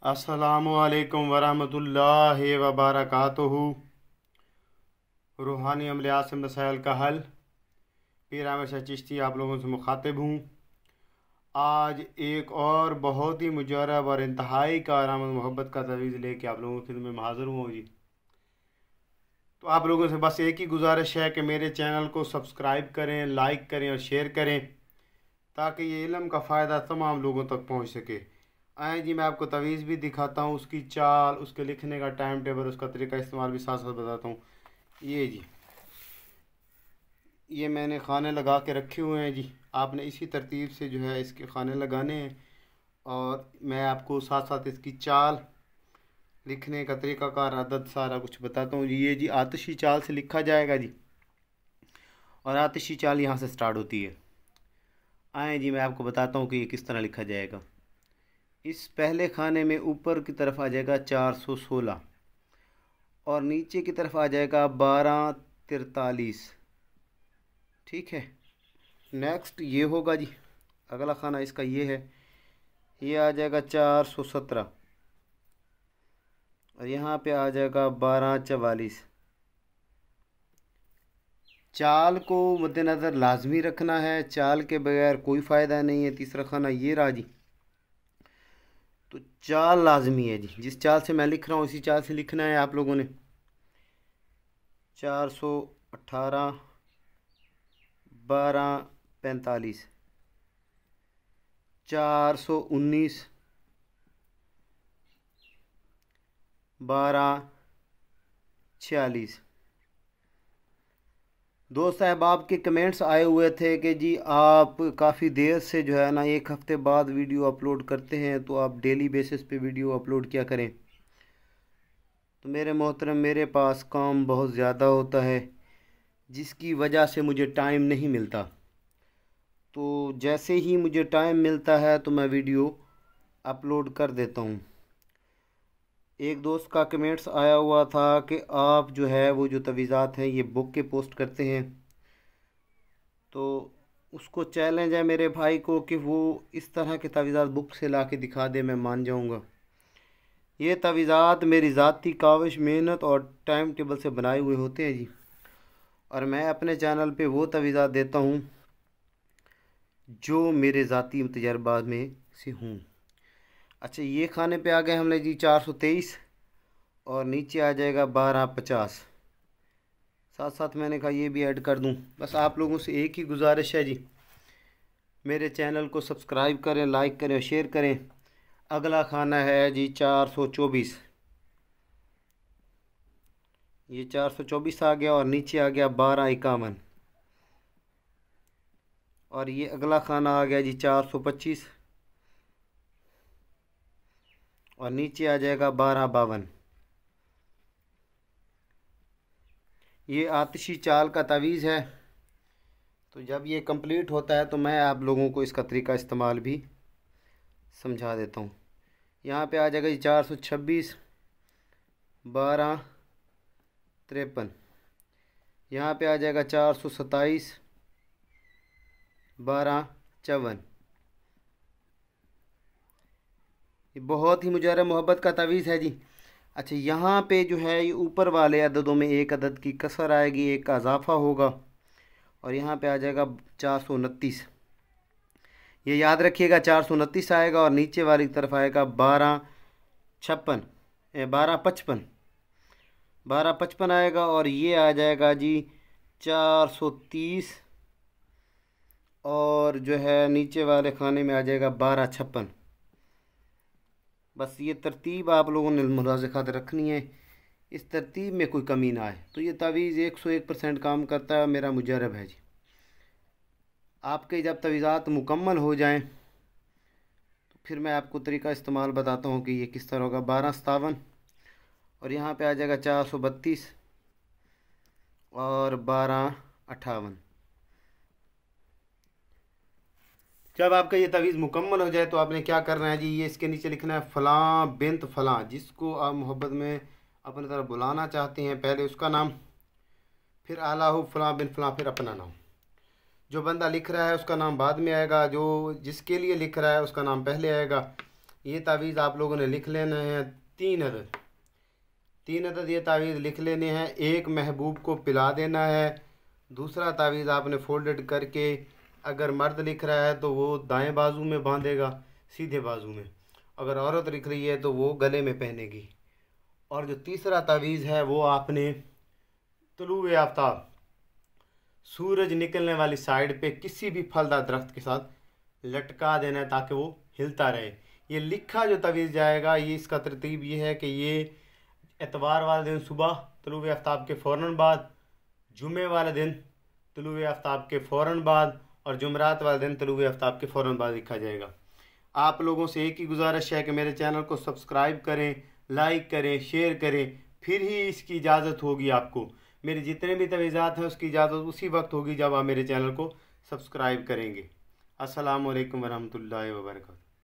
अस्सलामुअलैकुम वरहमतुल्लाहि वबरकातुहू। रूहानी अमलियात से मसाइल का हल। पीर अहमद शाह चिश्ती आप लोगों से मुखातिब हूँ। आज एक और बहुत ही मुजरब और इंतहाई कारआमद मोहब्बत का तवीज़ लेके आप लोगों की खिदमत में हाज़िर हुआ जी। तो आप लोगों से बस एक ही गुजारिश है कि मेरे चैनल को सब्सक्राइब करें, लाइक करें और शेयर करें, ताकि ये इल्म का फ़ायदा तमाम लोगों तक पहुँच सके। आए जी, मैं आपको तवीज़ भी दिखाता हूँ, उसकी चाल, उसके लिखने का टाइम टेबल, उसका तरीका इस्तेमाल भी साथ साथ बताता हूँ। ये जी, ये मैंने खाने लगा के रखे हुए हैं जी। आपने इसी तरतीब से जो है इसके खाने लगाने हैं, और मैं आपको साथ साथ इसकी चाल, लिखने का तरीक़ाकार, अदद सारा कुछ बताता हूँ जी। ये जी आतिशी चाल से लिखा जाएगा जी, और आतिशी चाल यहाँ से स्टार्ट होती है। आए जी, मैं आपको बताता हूँ कि ये किस तरह लिखा जाएगा। इस पहले खाने में ऊपर की तरफ आ जाएगा 416, और नीचे की तरफ आ जाएगा 1243। ठीक है। नेक्स्ट ये होगा जी, अगला खाना इसका ये है, ये आ जाएगा 417, और यहाँ पे आ जाएगा 1244। चाल को मद्देनज़र लाजमी रखना है, चाल के बगैर कोई फ़ायदा नहीं है। तीसरा खाना ये रहा जी, तो चाल लाजमी है जी। जिस चाल से मैं लिख रहा हूँ इसी चाल से लिखना है आप लोगों ने। 418, 1245, 419, 1246। दोस्त अहबाब के कमेंट्स आए हुए थे कि जी आप काफ़ी देर से जो है ना, एक हफ़्ते बाद वीडियो अपलोड करते हैं, तो आप डेली बेसिस पे वीडियो अपलोड क्या करें। तो मेरे मोहतरम, मेरे पास काम बहुत ज़्यादा होता है, जिसकी वजह से मुझे टाइम नहीं मिलता। तो जैसे ही मुझे टाइम मिलता है तो मैं वीडियो अपलोड कर देता हूँ। एक दोस्त का कमेंट्स आया हुआ था कि आप जो है वो जो तवीज़ात हैं ये बुक के पोस्ट करते हैं, तो उसको चैलेंज है मेरे भाई को कि वो इस तरह के तवीज़ात बुक से ला के दिखा दे, मैं मान जाऊँगा। ये तवीज़ात मेरी ज़ाती काविश, मेहनत और टाइम टेबल से बनाए हुए होते हैं जी, और मैं अपने चैनल पे वो तवीज़ात देता हूँ जो मेरे ज़ाती तजर्बात में से हूँ। अच्छा, ये खाने पे आ गए हमने जी 423, और नीचे आ जाएगा 1250। साथ साथ मैंने कहा ये भी ऐड कर दूं। बस आप लोगों से एक ही गुजारिश है जी, मेरे चैनल को सब्सक्राइब करें, लाइक करें और शेयर करें। अगला खाना है जी 424। ये 424 आ गया, और नीचे आ गया 1251, और ये अगला खाना आ गया जी 425, और नीचे आ जाएगा 1252। ये आतिशी चाल का तवीज़ है। तो जब ये कंप्लीट होता है तो मैं आप लोगों को इसका तरीका इस्तेमाल भी समझा देता हूँ। यहाँ पे आ जाएगा जी 426, 1253। यहाँ पे आ जाएगा 427, 1254। ये बहुत ही मुजर्रब मोहब्बत का तवीज़ है जी। अच्छा, यहाँ पे जो है ये ऊपर वाले अददों में एक अदद की कसर आएगी, एक का इजाफा होगा, और यहाँ पे आ जाएगा 429। ये याद रखिएगा, 429 आएगा, और नीचे वाली तरफ आएगा 1256, 1255, 1255 आएगा, और ये आ जाएगा जी 430, और जो है नीचे वाले खाने में आ जाएगा 1256। बस ये तरतीब आप लोगों ने मुलाज़े खातिर रखनी है, इस तरतीब में कोई कमी ना आए। तो ये तावीज़ 101% काम करता है, मेरा मुजरब है जी। आपके जब तवीज़ात मुकम्मल हो जाएं तो फिर मैं आपको तरीका इस्तेमाल बताता हूँ कि ये किस तरह होगा। 1257, और यहाँ पे आ जाएगा 432, और 1258। जब आपका ये तवीज़ मुकम्मल हो जाए तो आपने क्या करना है जी, ये इसके नीचे लिखना है फ़लाँ बिन्त फ़लाँ, जिसको आप मोहब्बत में अपनी तरफ बुलाना चाहते हैं, पहले उसका नाम, फिर आला हो फ़लाँ बिन फ़लाँ, फिर अपना नाम। जो बंदा लिख रहा है उसका नाम बाद में आएगा, जो जिसके लिए लिख रहा है उसका नाम पहले आएगा। ये तावीज़ आप लोगों ने लिख लेना है 3 अदद ये तावीज़ लिख लेने हैं। एक महबूब को पिला देना है। दूसरा तावीज़ आपने फोल्डेड करके, अगर मर्द लिख रहा है तो वो दाएं बाजू में बांधेगा सीधे बाजू में, अगर औरत लिख रही है तो वो गले में पहनेगी। और जो तीसरा तावीज़ है वो आपने तुलूए आफ्ताब, सूरज निकलने वाली साइड पे किसी भी फलदार दरख्त के साथ लटका देना है ताकि वो हिलता रहे। ये लिखा जो तावीज़ जाएगा, ये इसका तरतीब ये है कि ये एतवार वाले दिन सुबह तुलूए आफ्ताब के फ़ौरन बाद, जुमे वाले दिन तुलूए आफ्ताब के फ़ौरन बाद और जुमरात वाले दिन तुलूए आफ्ताब के फ़ौरन बाद लिखा जाएगा। आप लोगों से एक ही गुजारिश है कि मेरे चैनल को सब्सक्राइब करें, लाइक करें, शेयर करें, फिर ही इसकी इजाज़त होगी आपको। मेरे जितने भी तवीज़ात हैं उसकी इजाज़त उसी वक्त होगी जब आप मेरे चैनल को सब्सक्राइब करेंगे। अस्सलामु अलैकुम वरहमतुल्लाहि वबरकातुहू।